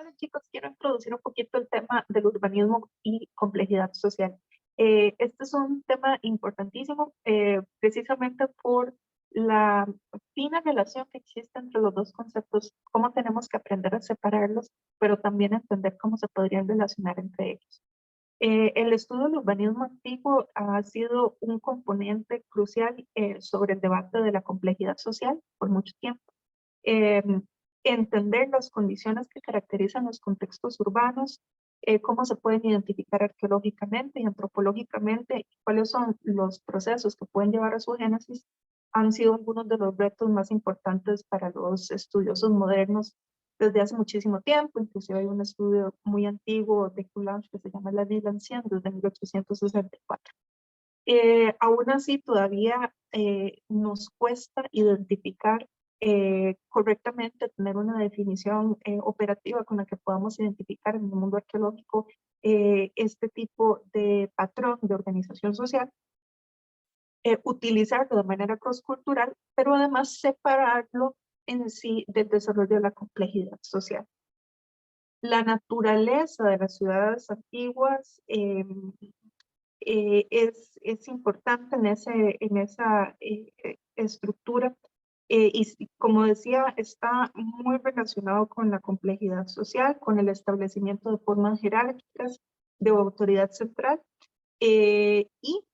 Hola chicos, quiero introducir un poquito el tema del urbanismo y complejidad social. Este es un tema importantísimo precisamente por la fina relación que existe entre los dos conceptos, cómo tenemos que aprender a separarlos, pero también entender cómo se podrían relacionar entre ellos. El estudio del urbanismo antiguo ha sido un componente crucial sobre el debate de la complejidad social por mucho tiempo. eh, Entender las condiciones que caracterizan los contextos urbanos, cómo se pueden identificar arqueológicamente y antropológicamente, y cuáles son los procesos que pueden llevar a su génesis, han sido algunos de los retos más importantes para los estudiosos modernos desde hace muchísimo tiempo. Inclusive hay un estudio muy antiguo de Coulanges que se llama La Ville Ancienne desde 1864. Aún así, todavía nos cuesta identificar correctamente, tener una definición operativa con la que podamos identificar en el mundo arqueológico este tipo de patrón de organización social, utilizarlo de manera cross-cultural, pero además separarlo en sí del desarrollo de la complejidad social. La naturaleza de las ciudades antiguas es importante en esa estructura como decía, está muy relacionado con la complejidad social, con el establecimiento de formas jerárquicas de autoridad central y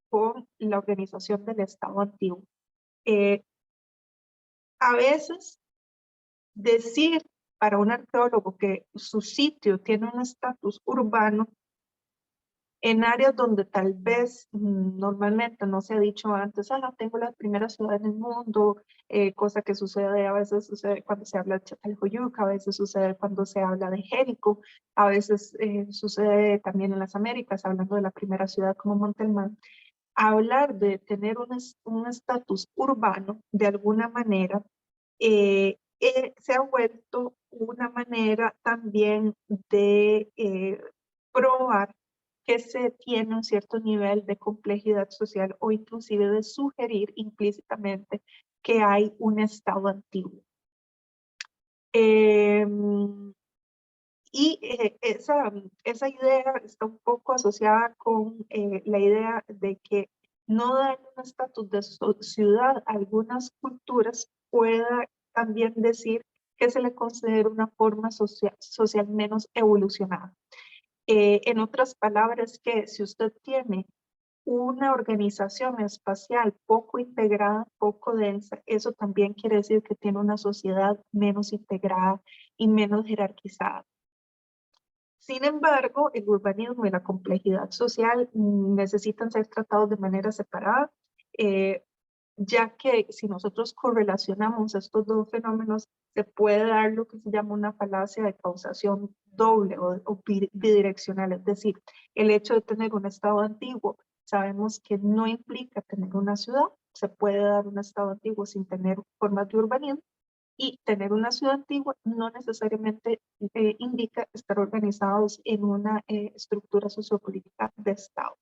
con la organización del Estado antiguo. A veces decir para un arqueólogo que su sitio tiene un estatus urbano en áreas donde tal vez normalmente no se ha dicho antes, tengo la primera ciudad en el mundo, cosa que sucede, a veces sucede cuando se habla de Chapalhuyuk, a veces sucede cuando se habla de Jericó, a veces sucede también en las Américas, hablando de la primera ciudad como Montelmán. Hablar de tener un estatus urbano, de alguna manera, se ha vuelto una manera también de probar que se tiene un cierto nivel de complejidad social o inclusive de sugerir implícitamente que hay un estado antiguo. Esa idea está un poco asociada con la idea de que no dar un estatus de ciudad a algunas culturas pueda también decir que se le considera una forma social menos evolucionada. En otras palabras, que si usted tiene una organización espacial poco integrada, poco densa, eso también quiere decir que tiene una sociedad menos integrada y menos jerarquizada. Sin embargo, el urbanismo y la complejidad social necesitan ser tratados de manera separada, ya que si nosotros correlacionamos estos dos fenómenos, se puede dar lo que se llama una falacia de causación doble o bidireccional, es decir, el hecho de tener un estado antiguo, sabemos que no implica tener una ciudad, se puede dar un estado antiguo sin tener formas de urbanismo, y tener una ciudad antigua no necesariamente indica estar organizados en una estructura sociopolítica de Estado.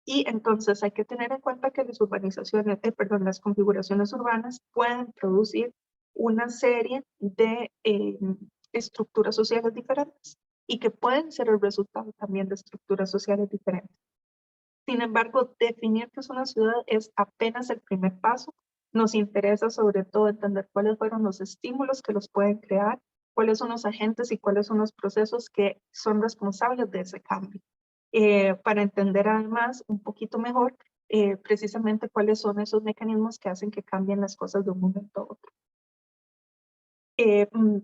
Y entonces hay que tener en cuenta que las urbanizaciones, las configuraciones urbanas pueden producir una serie de estructuras sociales diferentes y que pueden ser el resultado también de estructuras sociales diferentes. Sin embargo, definir qué es una ciudad es apenas el primer paso. Nos interesa sobre todo entender cuáles fueron los estímulos que los pueden crear, cuáles son los agentes y cuáles son los procesos que son responsables de ese cambio. Para entender además un poquito mejor precisamente cuáles son esos mecanismos que hacen que cambien las cosas de un momento a otro.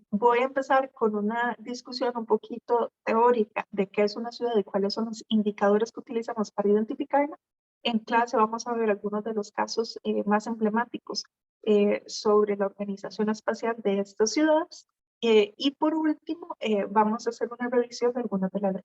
Voy a empezar con una discusión un poquito teórica de qué es una ciudad y cuáles son los indicadores que utilizamos para identificarla. En clase vamos a ver algunos de los casos más emblemáticos sobre la organización espacial de estas ciudades. Y por último, vamos a hacer una revisión de algunas de las